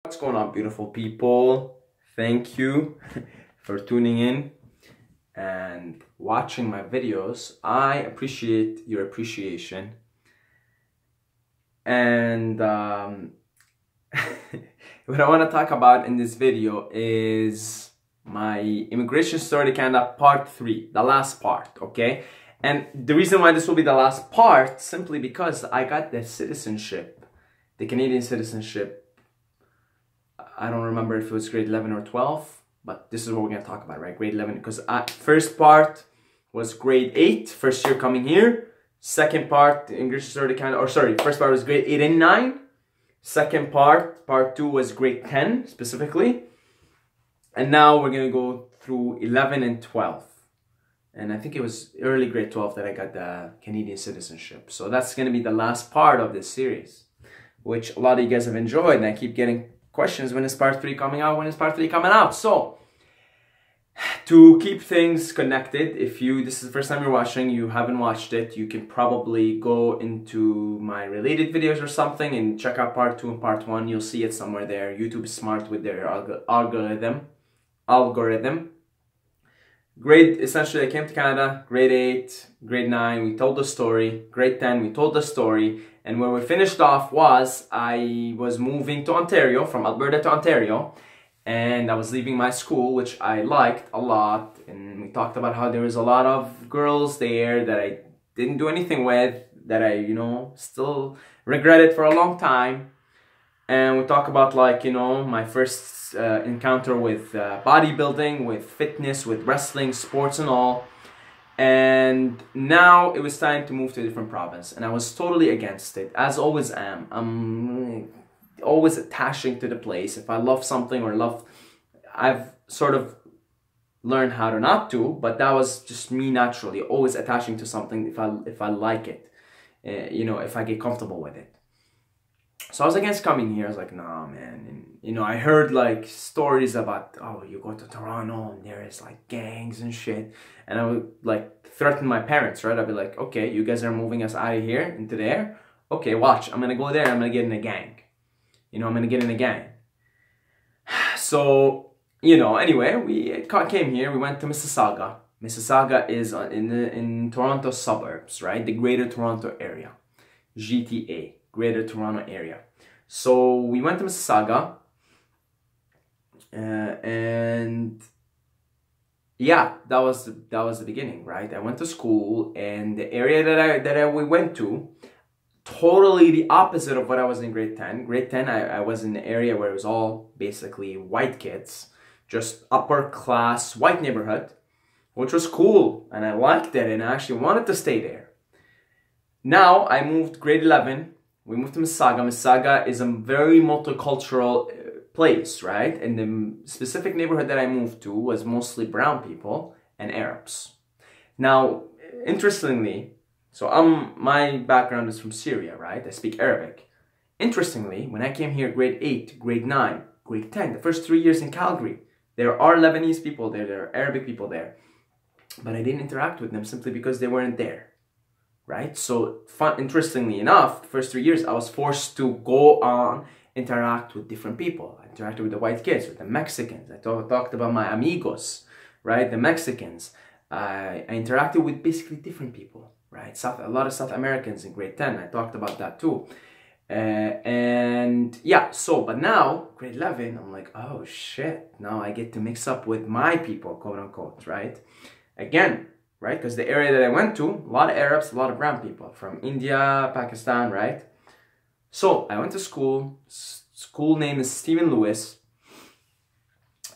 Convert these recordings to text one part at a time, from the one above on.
What's going on, beautiful people? Thank you for tuning in and watching my videos. I appreciate your appreciation. And what I want to talk about in this video is my immigration story, kind of part 3, the last part, okay? And the reason why this will be the last part, simply because I got the citizenship, the Canadian citizenship. I don't remember if it was grade 11 or 12, but this is what we're going to talk about, right? Grade 11, because first part was grade 8, first year coming here. Second part, English story kind of, or sorry, first part was grade 8 and 9. Second part, part 2 was grade 10 specifically. And now we're going to go through 11 and 12. And I think it was early grade 12 that I got the Canadian citizenship. So that's going to be the last part of this series, which a lot of you guys have enjoyed. And I keep getting questions, when is part 3 coming out? When is part 3 coming out? So, to keep things connected, if this is the first time you're watching, you haven't watched it, you can probably go into my related videos or something and check out part 2 and part 1. You'll see it somewhere there. YouTube is smart with their algorithm. Essentially, I came to Canada, grade 8, grade 9, we told the story. Grade 10, we told the story. And where we finished off was, I was moving to Ontario, from Alberta to Ontario. And I was leaving my school, which I liked a lot. And we talked about how there was a lot of girls there that I didn't do anything with, that I, still regretted for a long time. And we talk about, like, my first encounter with bodybuilding, with fitness, with wrestling, sports and all. And now it was time to move to a different province. And I was totally against it, as always am. I'm always attaching to the place. If I love something I've sort of learned how to not to, but that was just me naturally, always attaching to something if I like it, if I get comfortable with it. So I was against coming here. I was like, nah, man. And, I heard like stories about, oh, you go to Toronto and there is like gangs and shit. And I would like threaten my parents, right? I'd be like, okay, you guys are moving us out of here into there. Okay, watch. I'm going to go there. I'm going to get in a gang. I'm going to get in a gang. So, anyway, we came here. We went to Mississauga. Mississauga is in Toronto suburbs, right? The Greater Toronto Area. GTA. Greater Toronto Area. So we went to Mississauga, and yeah, that was the beginning, right? I went to school, and the area that we went to, totally the opposite of what I was in grade 10. Grade 10, I was in an area where it was all basically white kids, just upper class white neighborhood, which was cool, and I liked it, and I actually wanted to stay there. Now I moved grade 11. We moved to Mississauga. Mississauga is a very multicultural place, right? And the specific neighborhood that I moved to was mostly brown people and Arabs. Now, interestingly, so my background is from Syria, right? I speak Arabic. Interestingly, when I came here grade 8, grade 9, grade 10, the first 3 years in Calgary, there are Lebanese people there, there are Arabic people there. But I didn't interact with them simply because they weren't there. Right? So, interestingly enough, the first 3 years, I was forced to go on, interact with different people. I interacted with the white kids, with the Mexicans. I talked about my amigos, right? The Mexicans. I interacted with basically different people, right? A lot of South Americans in grade 10. I talked about that too. And yeah, but now, grade 11, I'm like, oh shit, now I get to mix up with my people, quote unquote, right? Again, right? Because the area that I went to, a lot of Arabs, a lot of brown people from India, Pakistan, right? So I went to school. School name is Stephen Lewis.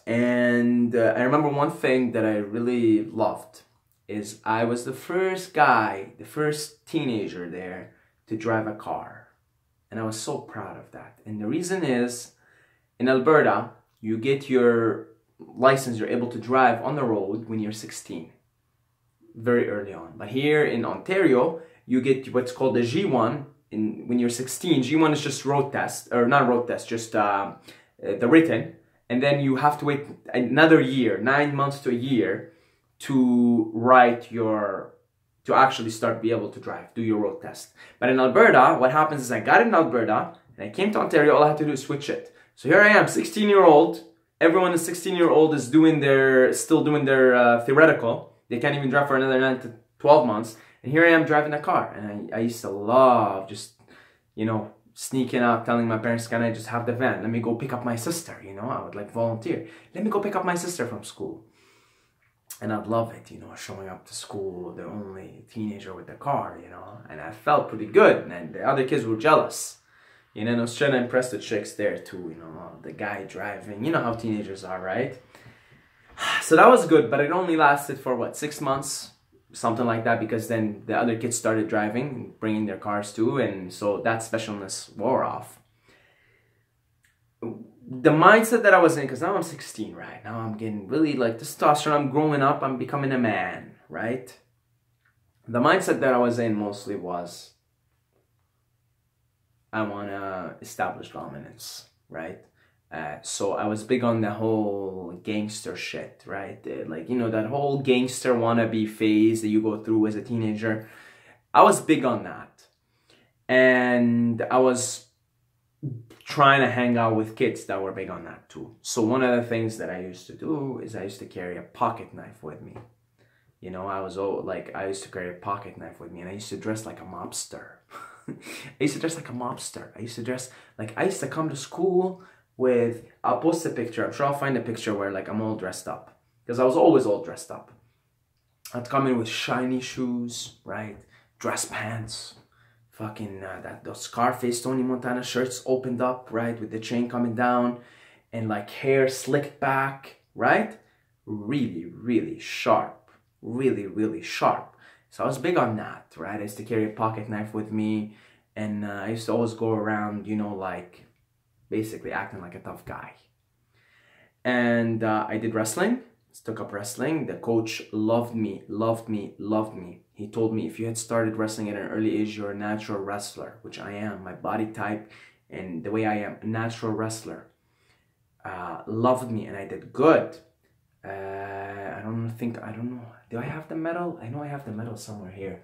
And I remember one thing that I really loved is I was the first guy, the first teenager there to drive a car. And I was so proud of that. And the reason is, in Alberta, you get your license, you're able to drive on the road when you're 16. Very early on. But here in Ontario, you get what's called the G1 when you're 16. G1 is just road test, or not road test, just the written. And then you have to wait another year, 9 months to a year, to actually be able to drive, do your road test. But in Alberta, what happens is I got in Alberta, and I came to Ontario, all I had to do is switch it. So here I am, 16-year-old. Everyone is 16-year-old is still doing their theoretical. They can't even drive for another 9 to 12 months. And here I am driving a car. And I used to love just, you know, sneaking out, telling my parents, can I just have the van? Let me go pick up my sister, you know? I would like volunteer. Let me go pick up my sister from school. And I'd love it, you know, showing up to school, the only teenager with the car, you know? And I felt pretty good. And the other kids were jealous. You know, and I was trying to impress the chicks there too, you know, the guy driving. You know how teenagers are, right? So that was good, but it only lasted for, what, 6 months? Something like that, because then the other kids started driving, bringing their cars too, and so that specialness wore off. The mindset that I was in, because now I'm 16, right? Now I'm getting really like testosterone, I'm growing up, I'm becoming a man, right? The mindset that I was in mostly was, I want to establish dominance, right? So I was big on the whole gangster shit, right? Like, you know, that whole gangster wannabe phase that you go through as a teenager. I was big on that. And I was trying to hang out with kids that were big on that too. So one of the things that I used to do is I used to carry a pocket knife with me. You know, I used to carry a pocket knife with me, and I used to dress like a mobster. I used to dress like a mobster. I used to come to school with, I'll post a picture, I'm sure I'll find a picture where like I'm all dressed up, because I was always all dressed up. I'd come in with shiny shoes, right? Dress pants, fucking those Scarface Tony Montana shirts opened up, right? With the chain coming down, and like hair slicked back, right? Really, really sharp, really sharp. So I was big on that, right? I used to carry a pocket knife with me, and I used to always go around, you know, like basically acting like a tough guy. And I did wrestling, took up wrestling. The coach loved me. He told me, if you had started wrestling at an early age, you're a natural wrestler, which I am. My body type and the way I am, a natural wrestler. Loved me, and I did good. I don't know. Do I have the medal? I know I have the medal somewhere here.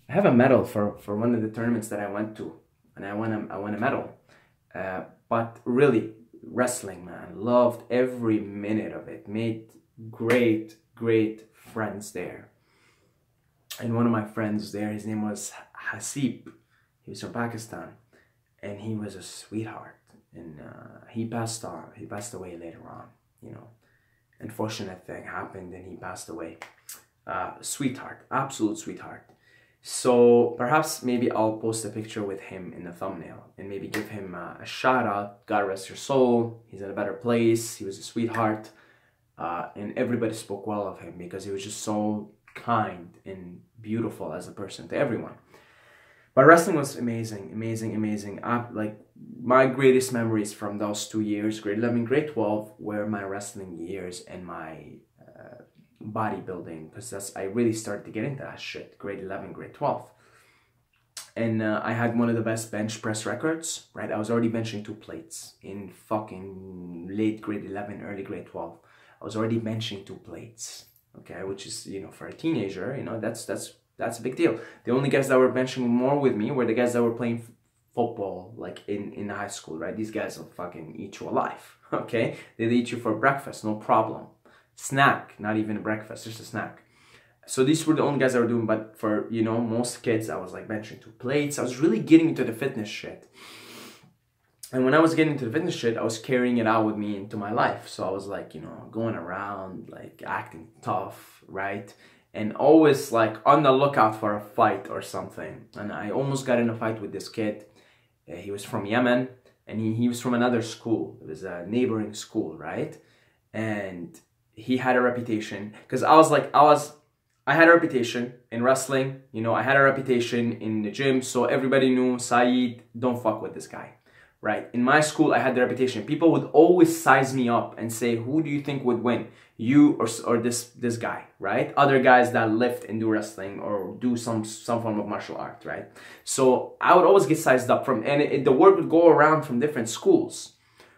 I have a medal for one of the tournaments that I went to, and I won a medal. But really, wrestling, man, loved every minute of it. Made great friends there. And one of my friends there, his name was Hasib. He was from Pakistan, and he was a sweetheart. And he passed away later on, you know. Unfortunate thing happened and he passed away. Sweetheart, absolute sweetheart. So perhaps maybe I'll post a picture with him in the thumbnail and maybe give him a shout out. God rest your soul. He's in a better place. He was a sweetheart. And everybody spoke well of him because he was just so kind and beautiful as a person to everyone. But wrestling was amazing. Like, my greatest memories from those 2 years, grade 11, grade 12, were my wrestling years and my bodybuilding, because I really started to get into that shit, grade 11, grade 12. And I had one of the best bench press records, right? I was already benching 2 plates in fucking late grade 11, early grade 12. I was already benching 2 plates, okay? Which is, you know, for a teenager, you know, that's a big deal. The only guys that were benching more with me were the guys that were playing football, like in high school, right? These guys will fucking eat you alive, okay? They'd eat you for breakfast, no problem. Snack, not even a breakfast, just a snack. So these were the only guys that were doing, but for, you know, most kids, I was like benching 2 plates. I was really getting into the fitness shit. And when I was getting into the fitness shit, I was carrying it out with me into my life. So I was like, you know, going around, like acting tough, right? And always like on the lookout for a fight or something. And I almost got in a fight with this kid. He was from Yemen, and he was from another school. It was a neighboring school, right? And he had a reputation, because I had a reputation in wrestling, you know, I had a reputation in the gym, so everybody knew, Saeed, don't fuck with this guy, right? In my school, I had the reputation. People would always size me up and say, who do you think would win? You or this guy, right? Other guys that lift and do wrestling or do some form of martial art, right? So I would always get sized up and the word would go around from different schools,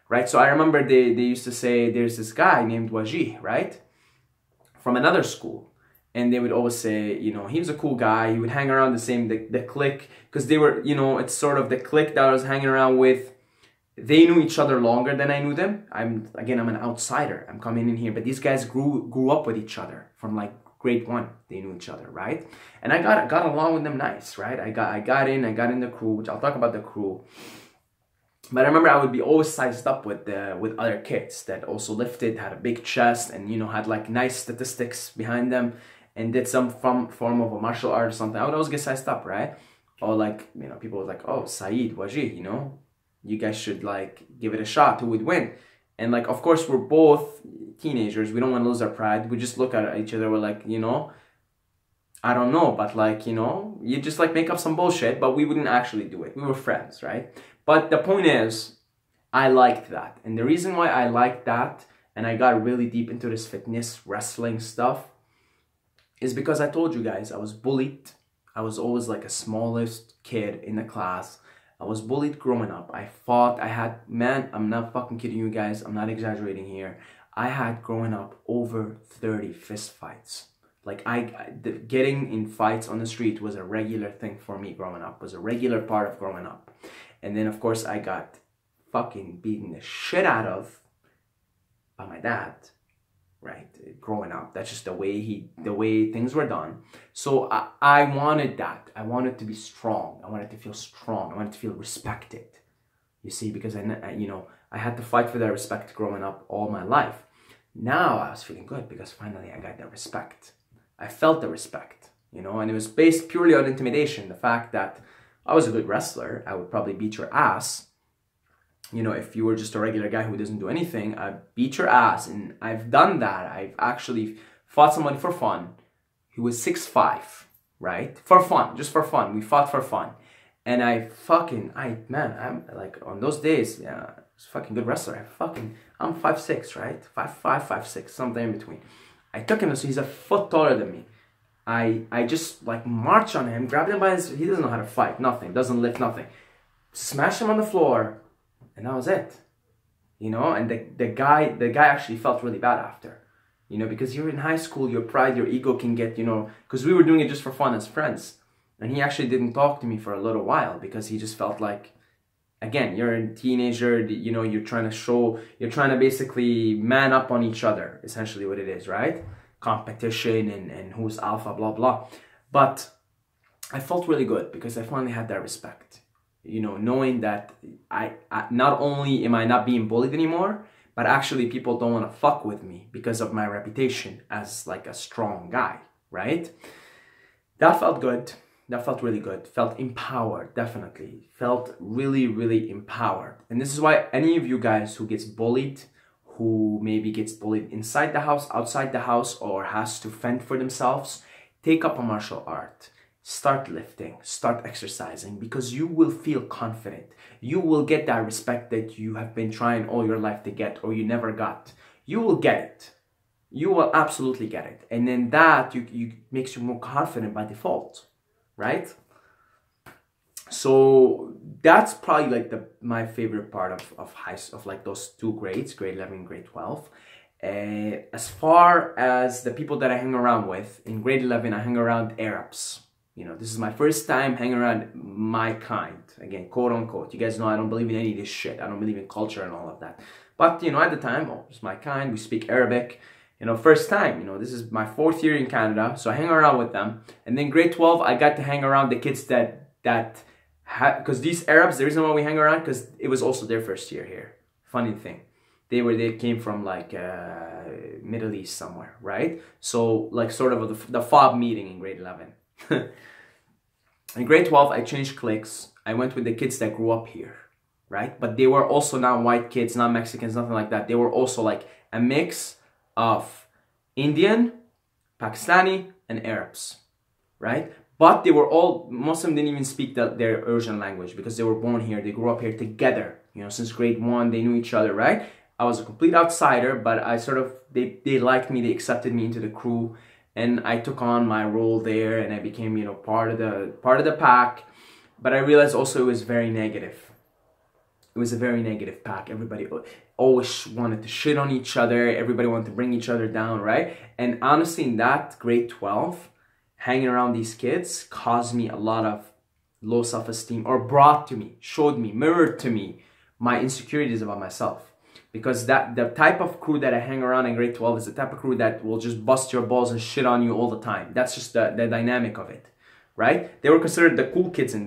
right? So I remember they used to say, there's this guy named Wajih, right? From another school. And they would always say, you know, he was a cool guy. He would hang around the clique, because they were, you know, it's sort of the clique that I was hanging around with. they knew each other longer than I knew them. I'm an outsider. I'm coming in here, but these guys grew up with each other from like grade 1. They knew each other, right? And I got along with them nice, right? I got in the crew, which I'll talk about the crew. But I remember I would be always sized up with other kids that also lifted, had a big chest, and you know, had like nice statistics behind them, and did some form of a martial art or something. I would always get sized up, right? Or like, you know, people were like, oh, Saeed, Wajih, you know, you guys should like give it a shot. Who would win? And like, of course, we're both teenagers. We don't want to lose our pride. We just look at each other. We're like, you know, I don't know, but like, you know, you just like make up some bullshit, but we wouldn't actually do it. We were friends, right? But the point is, I liked that. And the reason why I liked that, and I got really deep into this fitness wrestling stuff, is because I told you guys, I was bullied. I was always like a smallest kid in the class. I was bullied growing up. I fought. Man, I'm not fucking kidding you guys. I'm not exaggerating here. I had growing up over 30 fist fights. Like getting in fights on the street was a regular thing for me growing up. Was a regular part of growing up. And then of course I got fucking beaten the shit out of by my dad, right? Growing up. That's just the way things were done. So I wanted that. I wanted to be strong. I wanted to feel strong. I wanted to feel respected. You see, because I had to fight for that respect growing up all my life. Now I was feeling good because finally I got that respect. I felt the respect, you know, and it was based purely on intimidation. The fact that I was a good wrestler, I would probably beat your ass. You know, if you were just a regular guy who doesn't do anything, I'd beat your ass. And I've done that. I've actually fought somebody for fun who was 6'5", right? For fun, just for fun. We fought for fun. And I'm like, on those days, yeah, I was a fucking good wrestler. I'm 5'6", right? 5'5", 5'6", something in between. I took him, so he's a foot taller than me. I just like march on him, grab him by his, he doesn't know how to fight, nothing, doesn't lift, nothing. Smash him on the floor, and that was it. You know, and the guy actually felt really bad after. You know, because you're in high school, your pride, your ego can get, you know, because we were doing it just for fun as friends. And he actually didn't talk to me for a little while because he just felt like, again, you're a teenager, you know, you're trying to basically man up on each other, essentially what it is, right? Competition and who's alpha, blah, blah. But I felt really good because I finally had that respect. You know, knowing that I not only am I not being bullied anymore, but actually people don't want to fuck with me because of my reputation as like a strong guy, right? That felt good. That felt really good. Felt empowered, definitely. Felt really, really empowered. And this is why any of you guys who gets bullied, who maybe gets bullied inside the house, outside the house, or has to fend for themselves, take up a martial art. Start lifting, start exercising, because you will feel confident. You will get that respect that you have been trying all your life to get or you never got. You will get it. You will absolutely get it. And then that you makes you more confident by default, right? So that's probably like my favorite part of like those two grades, grade 11 and grade 12. As far as the people that I hang around with, in grade 11 I hang around Arabs. You know, this is my first time hanging around my kind. Again, quote unquote. You guys know I don't believe in any of this shit. I don't believe in culture and all of that. But, you know, at the time, it's my kind. We speak Arabic. You know, first time. You know, this is my 4th year in Canada. So I hang around with them. And then grade 12, I got to hang around the kids because these Arabs, the reason why we hang around, because it was also their first year here. Funny thing. They came from like Middle East somewhere, right? So like sort of the FOB meeting in grade 11. In grade 12, I changed cliques. I went with the kids that grew up here, right? But they were also not white kids, not Mexicans, nothing like that. They were also like a mix of Indian, Pakistani, and Arabs, right? But they were all, most of them didn't even speak their original language because they were born here. They grew up here together. You know, since grade 1, they knew each other, right? I was a complete outsider, but I sort of, they liked me, they accepted me into the crew. And I took on my role there, and I became, you know, part of the pack. But I realized also it was very negative. It was a very negative pack. Everybody always wanted to shit on each other. Everybody wanted to bring each other down, right? And honestly, in that grade 12, hanging around these kids caused me a lot of low self-esteem, or brought to me, showed me, mirrored to me my insecurities about myself. Because the type of crew that I hang around in grade 12 is the type of crew that will just bust your balls and shit on you all the time. That's just the dynamic of it, right? They were considered the cool kids in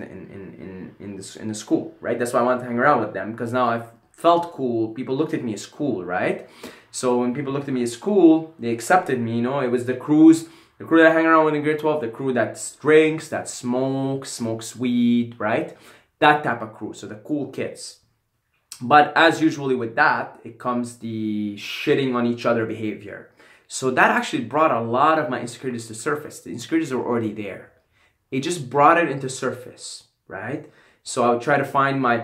the school, right? That's why I wanted to hang around with them, because now I felt cool. People looked at me as cool, right? So when people looked at me as cool, they accepted me, you know? It was the crew that I hang around with in grade 12, the crew that drinks, that smokes weed, right? That type of crew, so the cool kids. But as usually with that, it comes the shitting on each other behavior. So that actually brought a lot of my insecurities to surface. The insecurities were already there. It just brought it into surface, right? So I would try to find my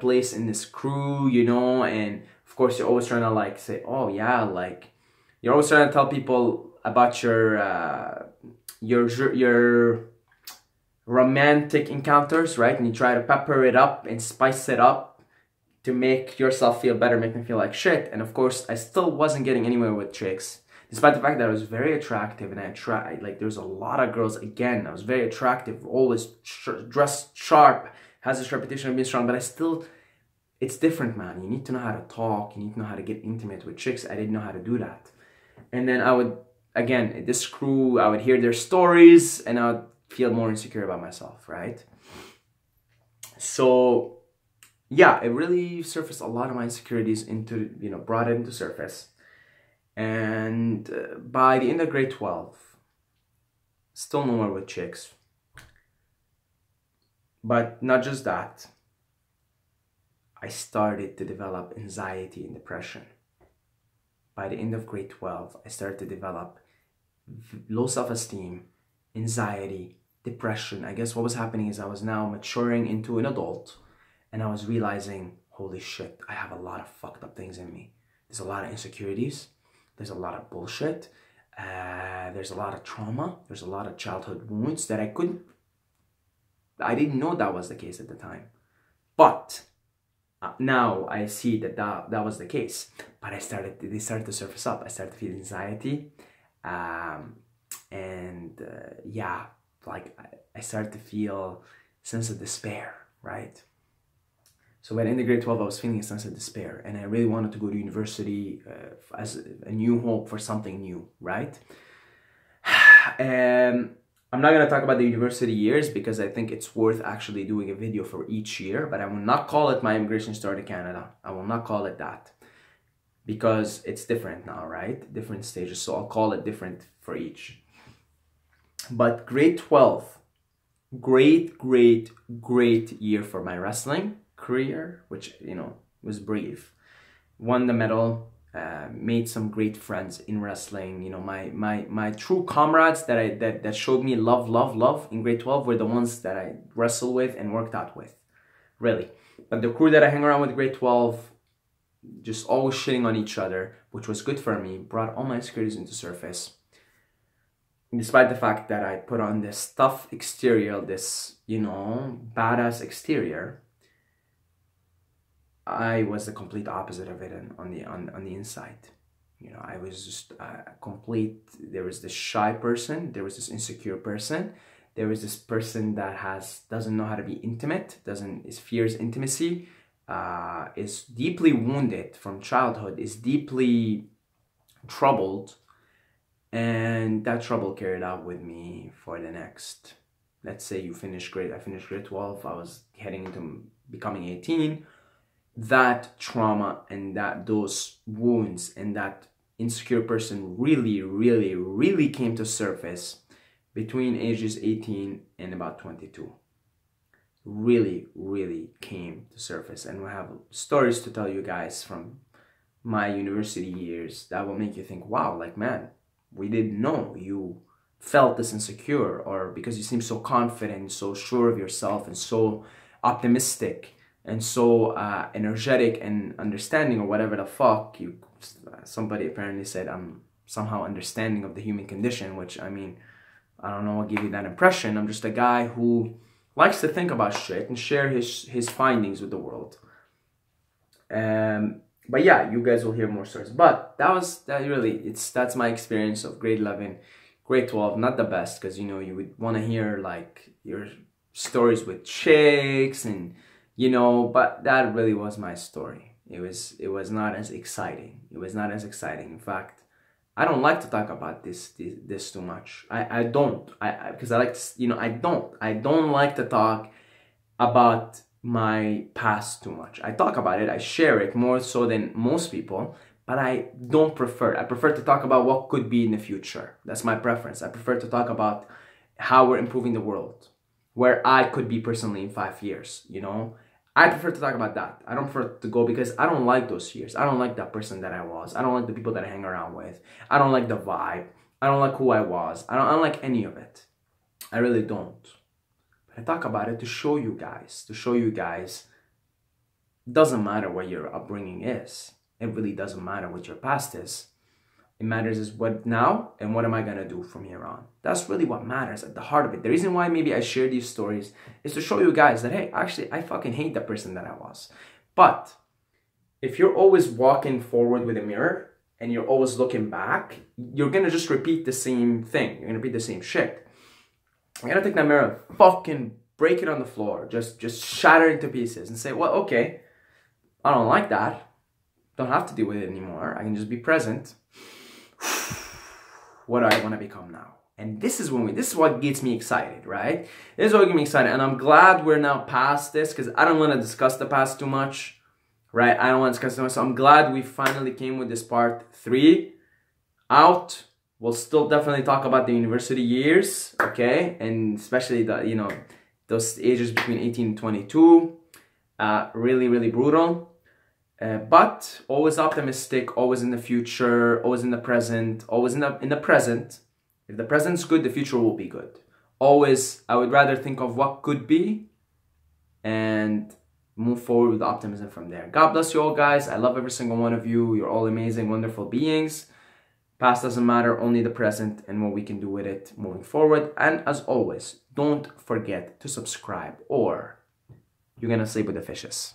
place in this crew, you know, and of course you're always trying to like say, oh yeah, like you're always trying to tell people about your romantic encounters, right? And you try to pepper it up and spice it up to make yourself feel better, make them feel like shit. And of course, I still wasn't getting anywhere with chicks, despite the fact that I was very attractive and I tried, like there's a lot of girls, again, I was very attractive, always dressed sharp, has this reputation of being strong, but I still, it's different, man. You need to know how to talk, you need to know how to get intimate with chicks. I didn't know how to do that. And then I would, again, this crew, I would hear their stories and I would feel more insecure about myself, right? So yeah, it really surfaced a lot of my insecurities into, you know, brought it into surface. And by the end of grade 12, still no more with chicks. But not just that, I started to develop anxiety and depression. By the end of grade 12, I started to develop low self-esteem, anxiety, depression. I guess what was happening is I was now maturing into an adult. And I was realizing, holy shit, I have a lot of fucked up things in me. There's a lot of insecurities. There's a lot of bullshit. There's a lot of trauma. There's a lot of childhood wounds that I didn't know that was the case at the time. But now I see that was the case. But they started to surface up. I started to feel anxiety. Yeah, like I started to feel a sense of despair, right? So by the end of grade 12, I was feeling a sense of despair, and I really wanted to go to university as a new hope for something new, right? I'm not going to talk about the university years because I think it's worth actually doing a video for each year, but I will not call it my immigration story to Canada. I will not call it that because it's different now, right? Different stages, so I'll call it different for each. But grade 12, great year for my wrestling career, which, you know, was brief. Won the medal, made some great friends in wrestling. You know, my true comrades that showed me love in grade 12 were the ones that I wrestled with and worked out with, really. But the crew that I hang around with grade 12, just always shitting on each other, which was good for me, brought all my insecurities into surface. Despite the fact that I put on this tough exterior, this, you know, badass exterior, I was the complete opposite of it on the inside. You know, I was just there was this shy person, there was this insecure person, there was this person that doesn't know how to be intimate, fears intimacy, is deeply wounded from childhood, is deeply troubled, and that trouble carried out with me for the next, let's say I finished grade 12, I was heading into becoming 18. That trauma and those wounds and that insecure person really came to surface between ages 18 and about 22. Really came to surface, and we have stories to tell you guys from my university years that will make you think, wow, like, man, we didn't know you felt this insecure, or because you seem so confident, so sure of yourself, and so optimistic, and so energetic and understanding, or whatever the fuck somebody apparently said I'm somehow understanding of the human condition, which, I mean, I don't know what gave you that impression. I'm just a guy who likes to think about shit and share his findings with the world. But yeah, you guys will hear more stories. But that's my experience of grade 11, grade 12. Not the best, because, you know, you would want to hear like your stories with chicks and, you know, but that really was my story. It was not as exciting. It was not as exciting. In fact, I don't like to talk about this too much. I don't. Because I like to, you know, I don't like to talk about my past too much. I talk about it, I share it more so than most people, but I don't prefer. I prefer to talk about what could be in the future. That's my preference. I prefer to talk about how we're improving the world, where I could be personally in 5 years, you know? I prefer to talk about that. I don't prefer to go because I don't like those years. I don't like that person that I was. I don't like the people that I hang around with. I don't like the vibe. I don't like who I was. I don't like any of it. I really don't. But I talk about it to show you guys. It doesn't matter what your upbringing is. It really doesn't matter what your past is. It matters is what now and what am I gonna do from here on. That's really what matters at the heart of it. The reason why maybe I share these stories is to show you guys that, hey, actually, I fucking hate the person that I was. But if you're always walking forward with a mirror and you're always looking back, you're gonna just repeat the same thing. You're gonna repeat the same shit. I'm gonna take that mirror, fucking break it on the floor, just shatter it into pieces and say, well, okay, I don't like that. Don't have to deal with it anymore. I can just be present. What do I want to become now? And this is what gets me excited, right? This is what gets me excited. And I'm glad we're now past this because I don't want to discuss the past too much, right? I don't want to discuss too much. So I'm glad we finally came with this part 3 out. We'll still definitely talk about the university years, okay? And especially the, you know, those ages between 18 and 22. Really, really brutal. But always optimistic, always in the future, always in the present, always in the present. If the present's good, the future will be good. Always, I would rather think of what could be and move forward with optimism from there. God bless you all, guys. I love every single one of you. You're all amazing, wonderful beings. Past doesn't matter, only the present and what we can do with it moving forward. And as always, don't forget to subscribe or you're gonna sleep with the fishes.